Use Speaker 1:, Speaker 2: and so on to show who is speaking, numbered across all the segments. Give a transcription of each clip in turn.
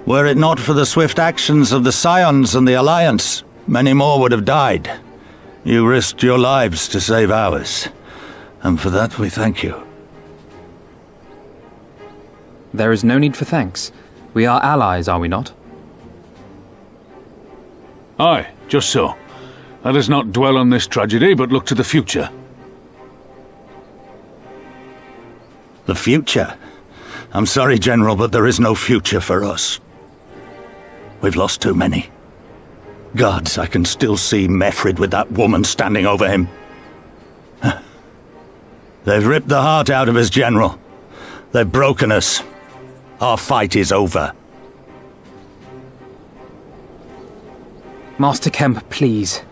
Speaker 1: Were it not for the swift actions of the Scions and the Alliance, many more would have died. You risked your lives to save ours, and for that we thank you.
Speaker 2: There is no need for thanks. We are allies, are we not?
Speaker 3: Aye, just so. Let us not dwell on this tragedy, but look to the future.
Speaker 1: The future? I'm sorry, General, but there is no future for us. We've lost too many. Gods, I can still see Mefrid with that woman standing over him. They've ripped the heart out of us, General. They've broken us. Our fight is over.
Speaker 2: Master Kemp, please.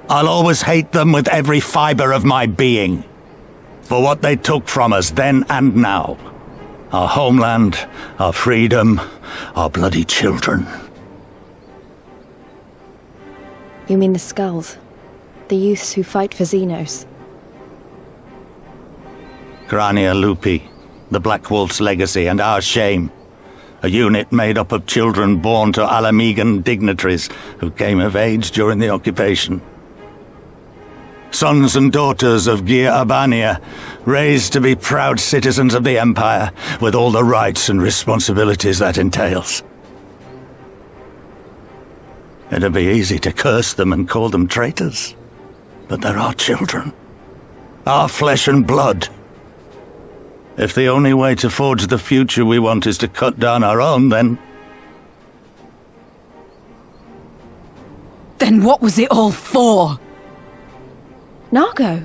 Speaker 1: I'll always hate them with every fibre of my being. For what they took from us then and now. Our homeland, our freedom, our bloody children.
Speaker 4: You mean the Skulls? The youths who fight for Xenos?
Speaker 1: Grania Lupi, the Black Wolf's legacy and our shame. A unit made up of children born to Alamegan dignitaries who came of age during the occupation. Sons and daughters of Gir Abania, raised to be proud citizens of the Empire, with all the rights and responsibilities that entails. It'd be easy to curse them and call them traitors, but they're our children, our flesh and blood. If the only way to forge the future we want is to cut down our own, then...
Speaker 5: Then what was it all for?
Speaker 4: Nargo?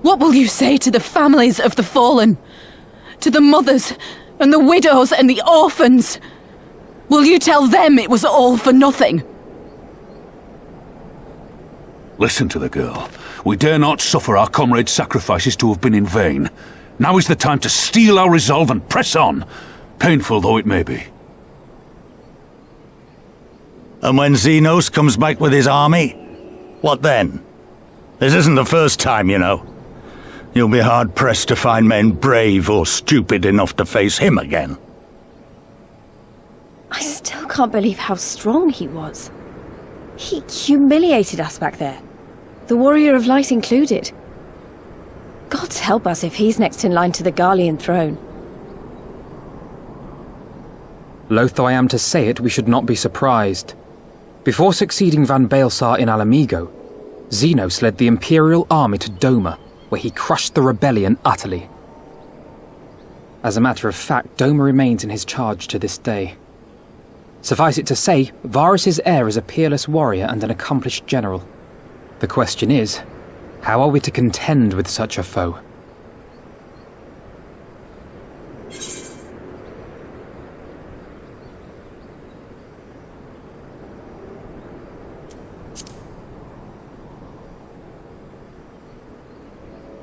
Speaker 5: What will you say to the families of the fallen? To the mothers, and the widows, and the orphans? Will you tell them it was all for nothing?
Speaker 3: Listen to the girl. We dare not suffer our comrades' sacrifices to have been in vain. Now is the time to steel our resolve and press on, painful though it may be.
Speaker 1: And when Xenos comes back with his army, what then? This isn't the first time, you know. You'll be hard-pressed to find men brave or stupid enough to face him again.
Speaker 4: I still can't believe how strong he was. He humiliated us back there. The Warrior of Light included. Gods help us if he's next in line to the Garlean throne.
Speaker 2: Loath though I am to say it, we should not be surprised. Before succeeding Van Baelsar in Alamigo, Xenos led the Imperial army to Doma, where he crushed the rebellion utterly. As a matter of fact, Doma remains in his charge to this day. Suffice it to say, Varys' heir is a peerless warrior and an accomplished general. The question is, how are we to contend with such a foe?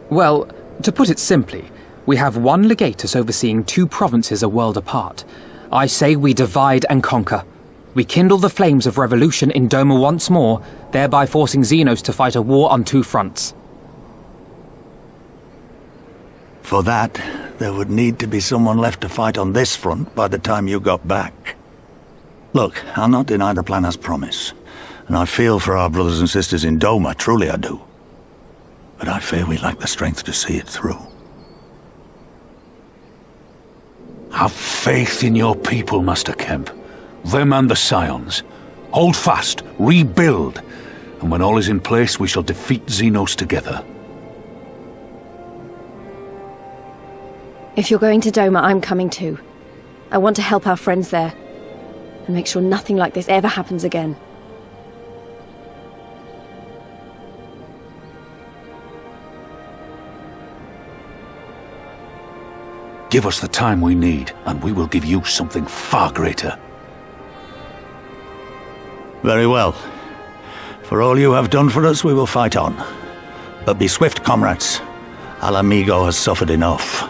Speaker 2: Well, to put it simply, we have one legatus overseeing two provinces a world apart. I say we divide and conquer. We kindle the flames of revolution in Doma once more, thereby forcing Xenos to fight a war on two fronts.
Speaker 1: For that, there would need to be someone left to fight on this front by the time you got back. Look, I'll not deny the plan as promised, and I feel for our brothers and sisters in Doma, truly I do. But I fear we lack the strength to see it through.
Speaker 3: Have faith in your people, Master Kemp. Them and the Scions. Hold fast, rebuild, and when all is in place, we shall defeat Xenos together.
Speaker 4: If you're going to Doma, I'm coming too. I want to help our friends there, and make sure nothing like this ever happens again.
Speaker 3: Give us the time we need, and we will give you something far greater.
Speaker 1: Very well. For all you have done for us, we will fight on. But be swift, comrades. Alamigo has suffered enough.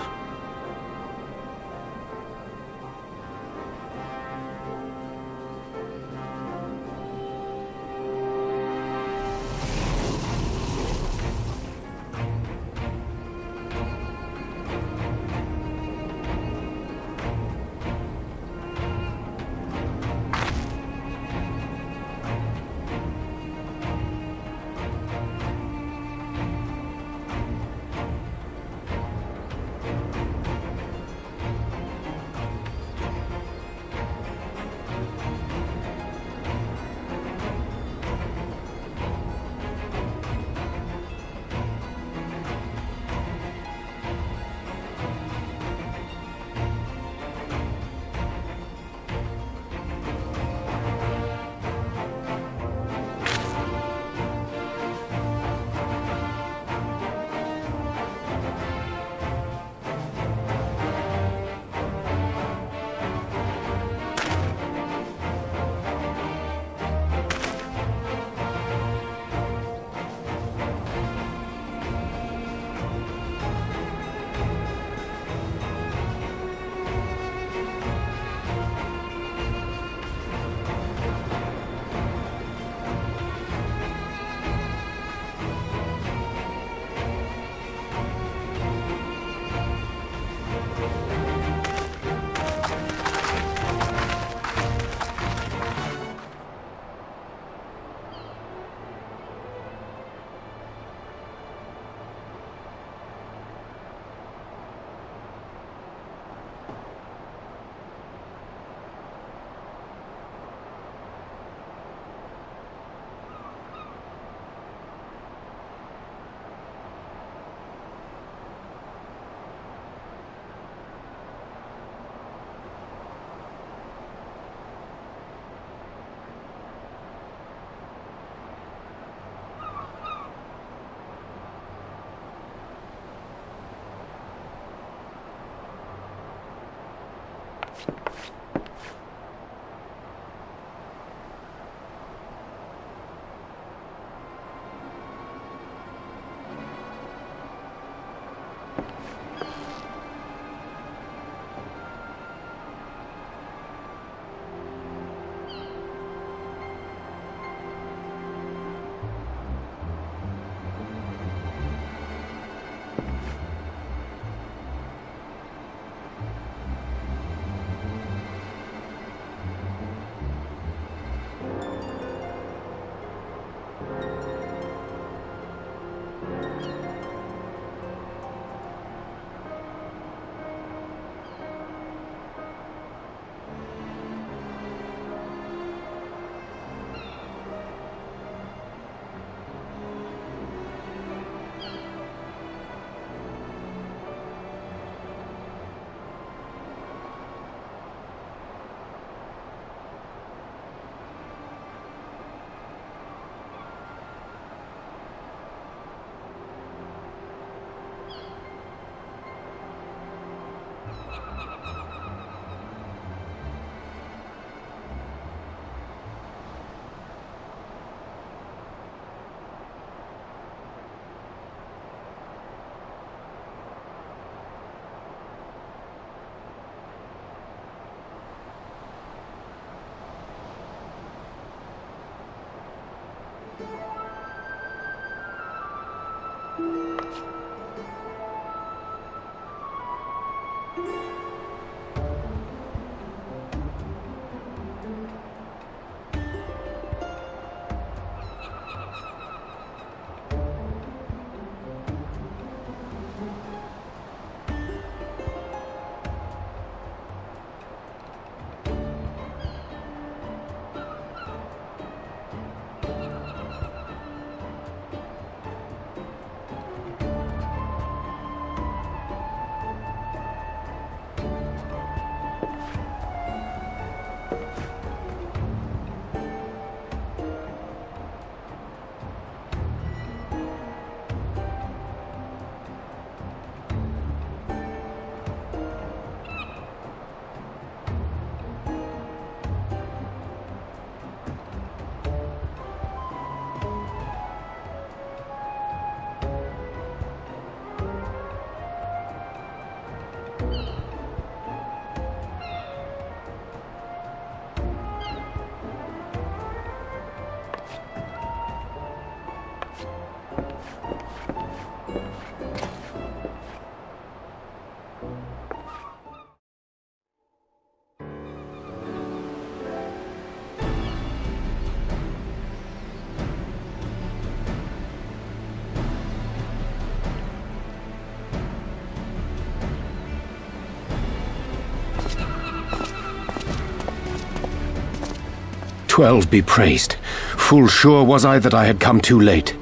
Speaker 6: 12 be praised. Full sure was I that I had come too late.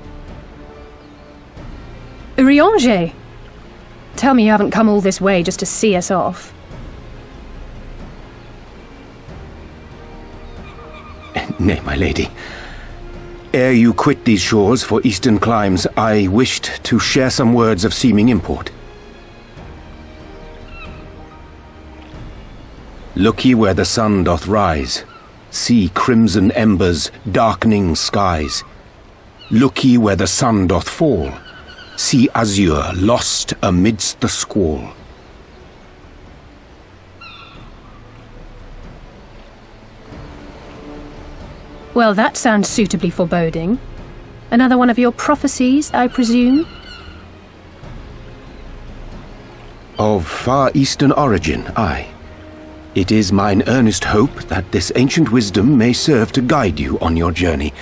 Speaker 4: Urianger! Tell me you haven't come all this way just to see us off.
Speaker 6: Nay, my lady. Ere you quit these shores for eastern climes, I wished to share some words of seeming import. Look ye where the sun doth rise. See crimson embers, darkening skies. Look ye where the sun doth fall. See azure lost amidst the squall.
Speaker 4: Well, that sounds suitably foreboding. Another one of your prophecies, I presume?
Speaker 6: Of far eastern origin, aye. It is mine earnest hope that this ancient wisdom may serve to guide you on your journey.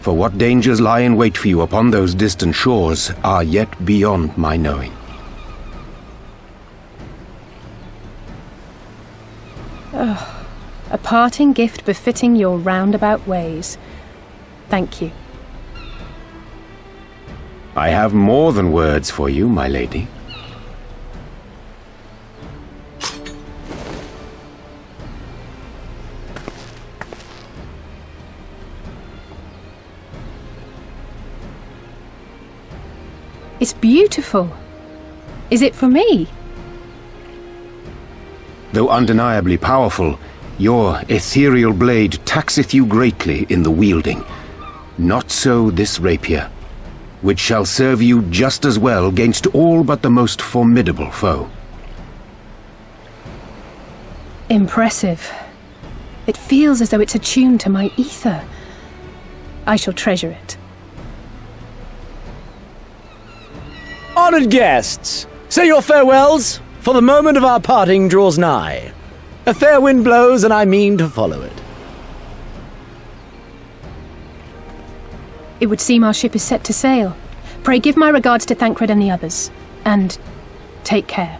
Speaker 6: For what dangers lie in wait for you upon those distant shores are yet beyond my knowing.
Speaker 4: A parting gift befitting your roundabout ways. Thank you.
Speaker 6: I have more than words for you, my lady.
Speaker 4: It's beautiful. Is it for me?
Speaker 6: though undeniably powerful, your ethereal blade taxeth you greatly in the wielding. Not so this rapier, which shall serve you just as well against all but the most formidable foe.
Speaker 4: Impressive. It feels as though it's attuned to my ether. I shall treasure it.
Speaker 7: Honored guests, say your farewells, for the moment of our parting draws nigh. A fair wind blows, and I mean to follow it.
Speaker 4: It would seem our ship is set to sail. Pray give my regards to Thancred and the others, and take care.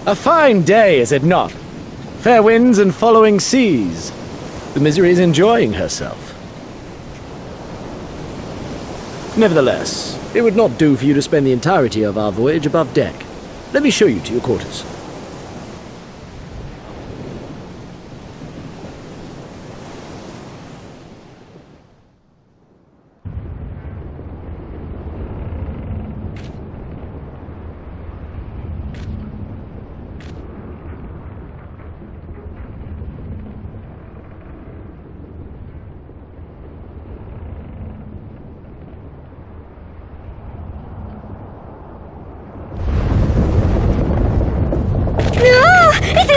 Speaker 7: A fine day, is it not? Fair winds and following seas. The Misery is enjoying herself. Nevertheless, it would not do for you to spend the entirety of our voyage above deck. Let me show you to your quarters.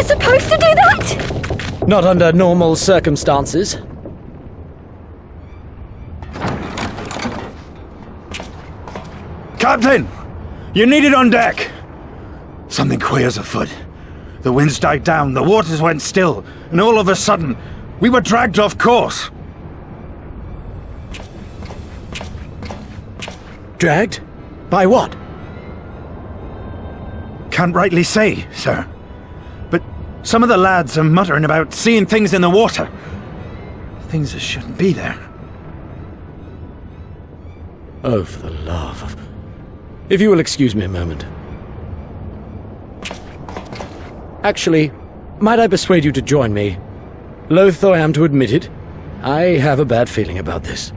Speaker 4: Supposed to do that?
Speaker 7: Not under normal circumstances.
Speaker 1: Captain! You're needed on deck! Something queer's afoot. The winds died down, the waters went still, and all of a sudden, we were dragged off course.
Speaker 7: Dragged? By what?
Speaker 1: Can't rightly say, sir. But some of the lads are muttering about seeing things in the water. Things that shouldn't be there.
Speaker 7: Oh, for the love of... If you will excuse me a moment. Actually, might I persuade you to join me? Loath though I am to admit it, I have a bad feeling about this.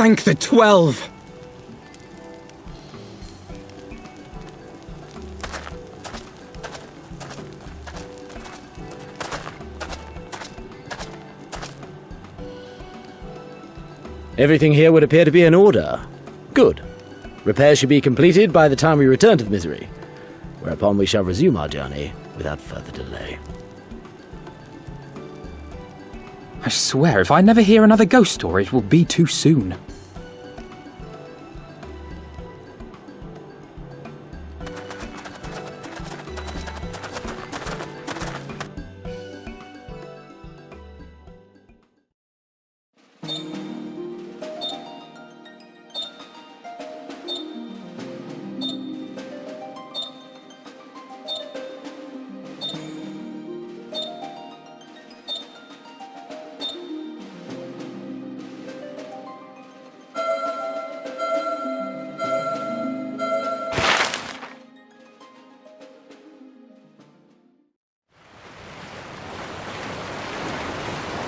Speaker 2: Thank the 12!
Speaker 7: Everything here would appear to be in order. Good. Repairs should be completed by the time we return to the Misery, whereupon we shall resume our journey without further delay.
Speaker 2: I swear, if I never hear another ghost story, it will be too soon.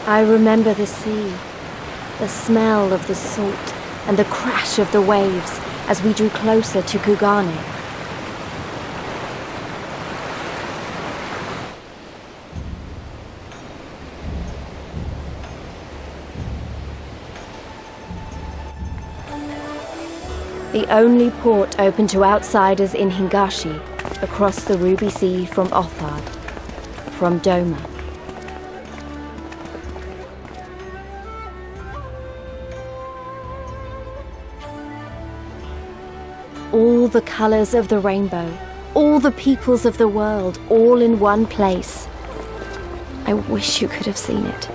Speaker 4: I remember the sea, the smell of the salt, and the crash of the waves as we drew closer to Kugane. The only port open to outsiders in Hingashi, across the Ruby Sea from Othard, from Doma. All the colours of the rainbow, all the peoples of the world, all in one place. I wish you could have seen it.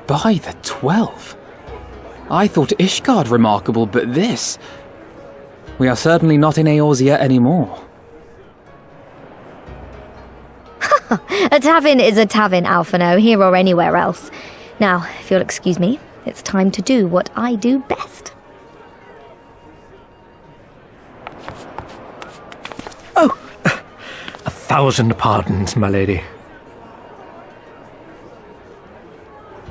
Speaker 2: By the 12. I thought Ishgard remarkable, but this... We are certainly not in Eorzea anymore.
Speaker 8: A tavern is a tavern, Alphino, here or anywhere else. Now, if you'll excuse me, it's time to do what I do best.
Speaker 9: Oh, 1,000 pardons, my lady.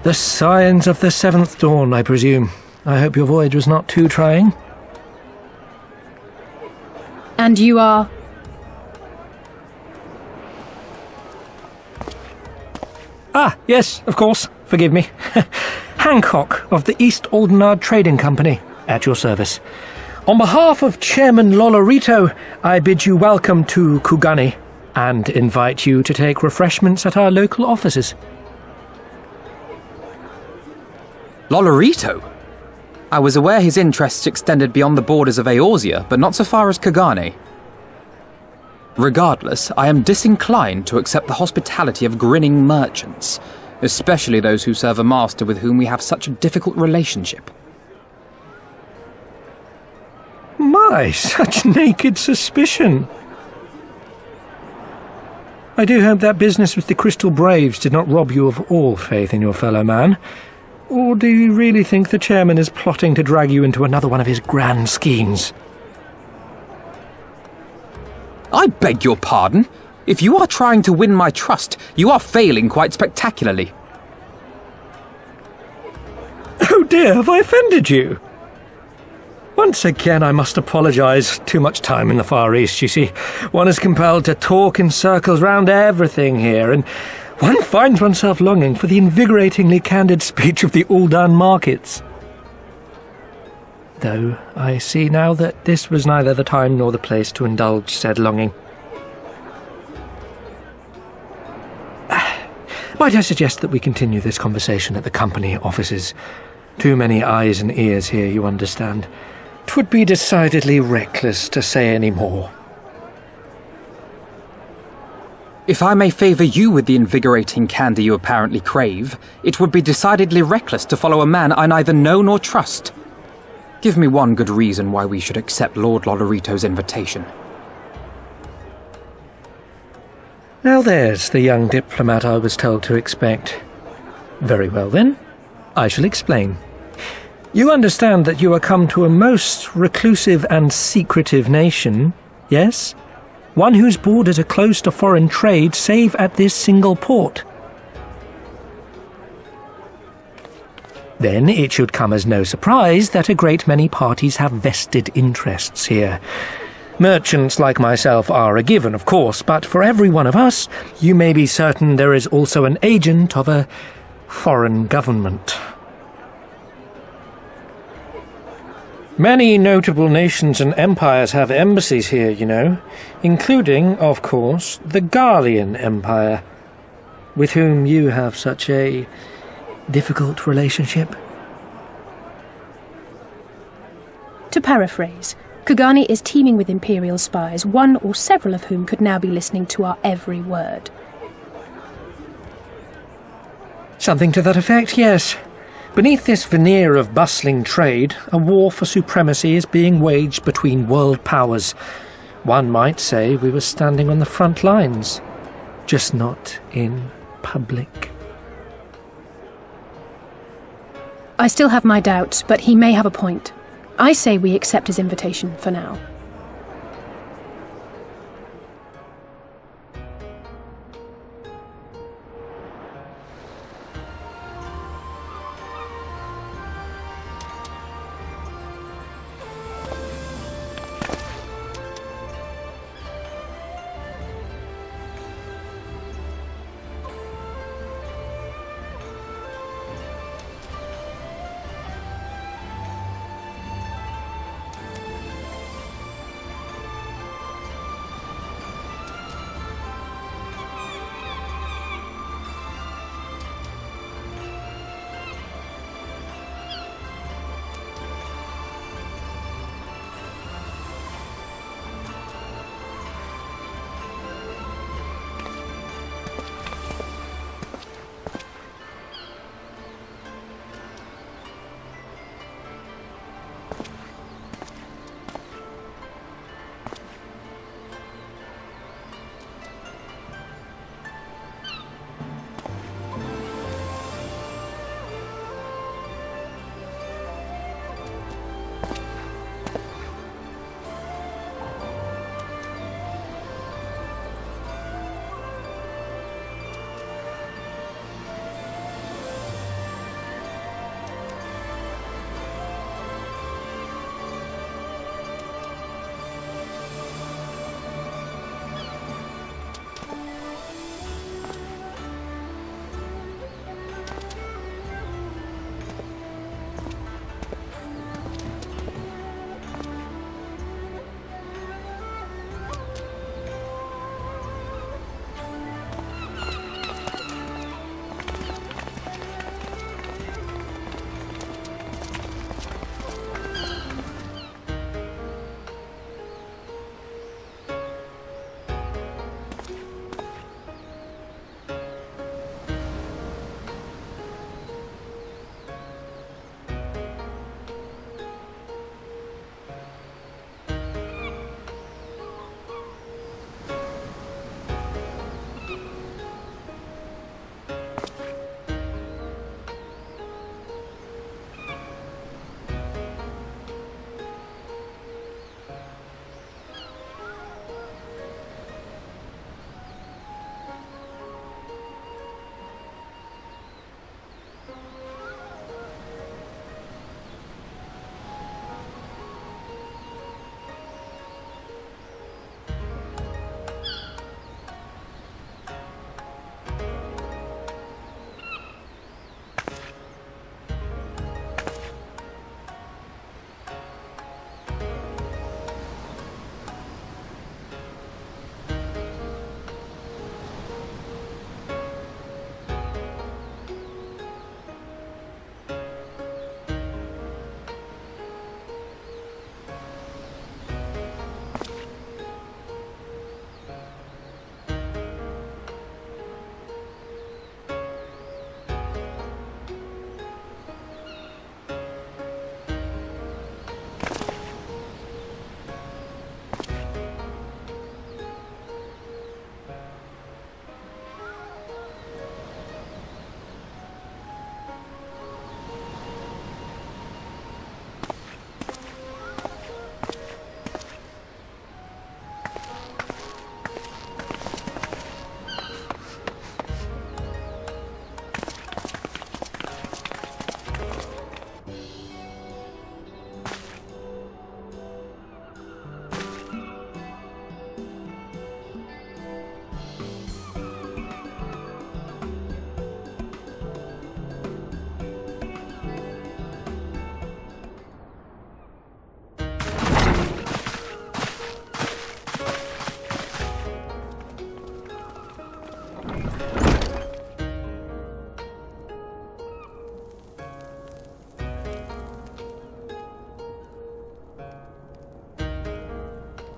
Speaker 9: The Scions of the Seventh Dawn, I presume. I hope your voyage was not too trying.
Speaker 5: And you are?
Speaker 9: Ah, yes, of course. Forgive me. Hancock of the East Aldendard Trading Company, at your service. On behalf of Chairman Lolorito, I bid you welcome to Kugane and invite you to take refreshments at our local offices.
Speaker 2: Lolorito? I was aware his interests extended beyond the borders of Eorzea, but not so far as Kugane. Regardless, I am disinclined to accept the hospitality of grinning merchants, especially those who serve a master with whom we have such a difficult relationship.
Speaker 9: My, such naked suspicion! I do hope that business with the Crystal Braves did not rob you of all faith in your fellow man. Or do you really think the chairman is plotting to drag you into another one of his grand schemes?
Speaker 2: I beg your pardon? If you are trying to win my trust, you are failing quite spectacularly.
Speaker 9: Oh dear, have I offended you? Once again, I must apologize. Too much time in the Far East, you see. One is compelled to talk in circles round everything here, and one finds oneself longing for the invigoratingly candid speech of the Uldan markets. Though I see now that this was neither the time nor the place to indulge said longing. Might I suggest that we continue this conversation at the company offices? Too many eyes and ears here, you understand. 'Twould be decidedly reckless to say any more.
Speaker 2: If I may favour you with the invigorating candy you apparently crave, it would be decidedly reckless to follow a man I neither know nor trust. Give me one good reason why we should accept Lord Lolorito's invitation.
Speaker 9: Now there's the young diplomat I was told to expect. Very well then, I shall explain. You understand that you are come to a most reclusive and secretive nation, yes? One whose borders are closed to foreign trade save at this single port. Then it should come as no surprise that a great many parties have vested interests here. Merchants like myself are a given, of course, but for every one of us, you may be certain there is also an agent of a foreign government. Many notable nations and empires have embassies here, you know, including, of course, the Garlean Empire, with whom you have such a difficult relationship.
Speaker 10: To paraphrase, Kugane is teeming with Imperial spies, one or several of whom could now be listening to our every word.
Speaker 9: Something to that effect, yes. Beneath this veneer of bustling trade, a war for supremacy is being waged between world powers. One might say we were standing on the front lines, just not in public.
Speaker 10: I still have my doubts, but he may have a point. I say we accept his invitation for now.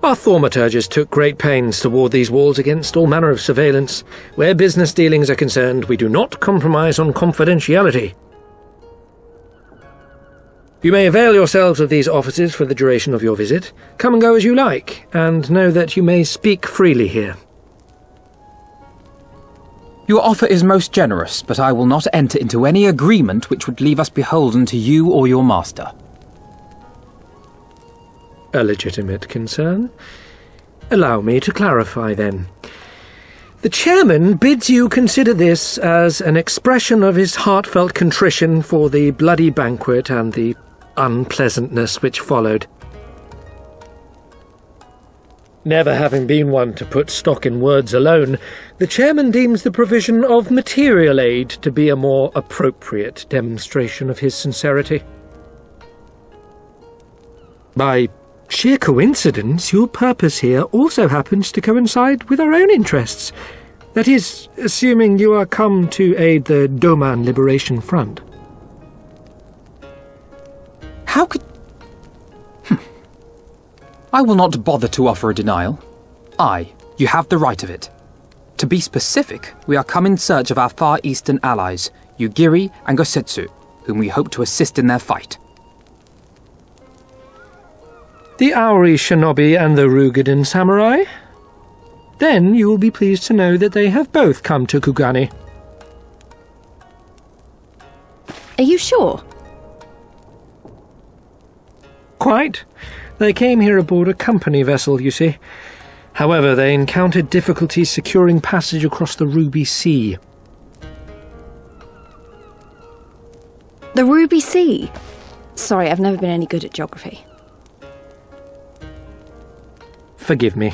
Speaker 9: Our thaumaturges took great pains to ward these walls against all manner of surveillance. Where business dealings are concerned, we do not compromise on confidentiality. You may avail yourselves of these offices for the duration of your visit. Come and go as you like, and know that you may speak freely here.
Speaker 2: Your offer is most generous, but I will not enter into any agreement which would leave us beholden to you or your master.
Speaker 9: A legitimate concern. Allow me to clarify, then. The chairman bids you consider this as an expression of his heartfelt contrition for the bloody banquet and the unpleasantness which followed. Never having been one to put stock in words alone, the chairman deems the provision of material aid to be a more appropriate demonstration of his sincerity. By sheer coincidence, your purpose here also happens to coincide with our own interests. That is, assuming you are come to aid the Doma Liberation Front.
Speaker 2: How could... I will not bother to offer a denial. You have the right of it. To be specific, we are come in search of our Far Eastern allies, Yugiri and Gosetsu, whom we hope to assist in their fight.
Speaker 9: The Auri Shinobi and the Rugadan Samurai? Then you will be pleased to know that they have both come to Kugane.
Speaker 4: Are you sure?
Speaker 9: Quite. They came here aboard a company vessel, you see. However, they encountered difficulties securing passage across the Ruby Sea.
Speaker 4: The Ruby Sea? Sorry, I've never been any good at geography.
Speaker 9: Forgive me.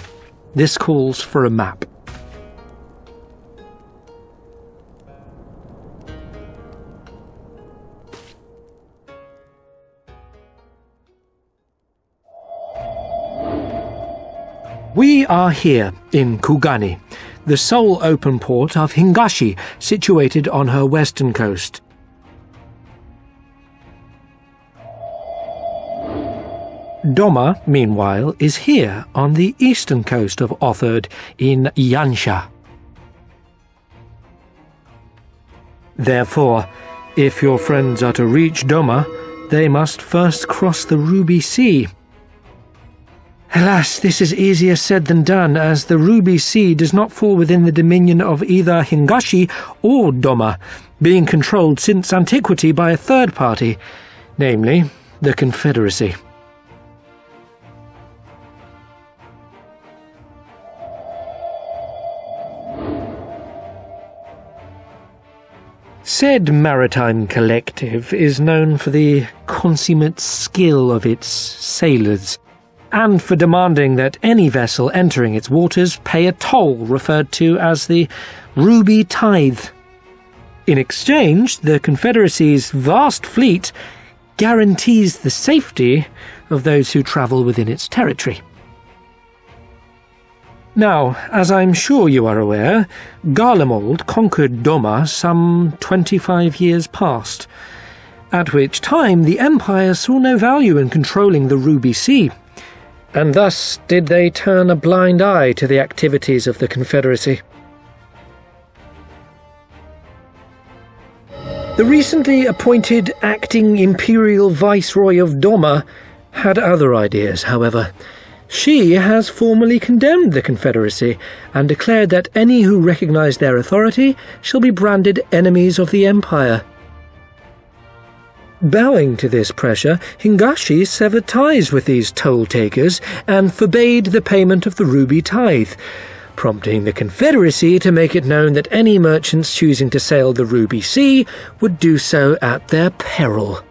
Speaker 9: This calls for a map. We are here in Kugane, the sole open port of Hingashi, situated on her western coast. Doma, meanwhile, is here on the eastern coast of Otherd in Yansha. Therefore, if your friends are to reach Doma, they must first cross the Ruby Sea. Alas, this is easier said than done, as the Ruby Sea does not fall within the dominion of either Hingashi or Doma, being controlled since antiquity by a third party, namely the Confederacy. Said maritime collective is known for the consummate skill of its sailors, and for demanding that any vessel entering its waters pay a toll referred to as the Ruby Tithe. In exchange, the Confederacy's vast fleet guarantees the safety of those who travel within its territory. Now, as I'm sure you are aware, Garlemald conquered Doma some 25 years past, at which time the Empire saw no value in controlling the Ruby Sea, and thus did they turn a blind eye to the activities of the Confederacy. The recently appointed acting Imperial Viceroy of Doma had other ideas, however. She has formally condemned the Confederacy and declared that any who recognize their authority shall be branded enemies of the Empire. Bowing to this pressure, Hingashi severed ties with these toll-takers and forbade the payment of the Ruby Tithe, prompting the Confederacy to make it known that any merchants choosing to sail the Ruby Sea would do so at their peril.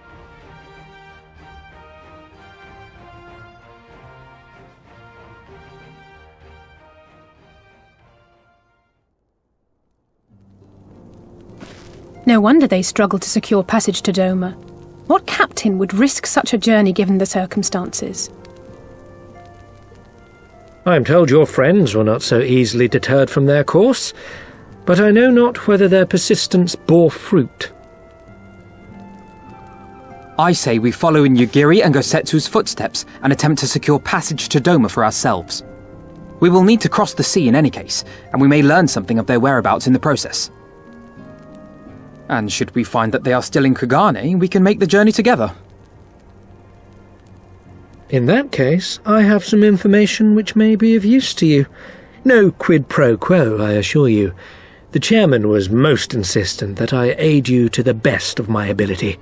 Speaker 10: No wonder they struggled to secure passage to Doma. What captain would risk such a journey given the circumstances?
Speaker 9: I am told your friends were not so easily deterred from their course, but I know not whether their persistence bore fruit.
Speaker 2: I say we follow in Yugiri and Gosetsu's footsteps and attempt to secure passage to Doma for ourselves. We will need to cross the sea in any case, and we may learn something of their whereabouts in the process. And should we find that they are still in Kugane, we can make the journey together.
Speaker 9: In that case, I have some information which may be of use to you. No quid pro quo, I assure you. The chairman was most insistent that I aid you to the best of my ability.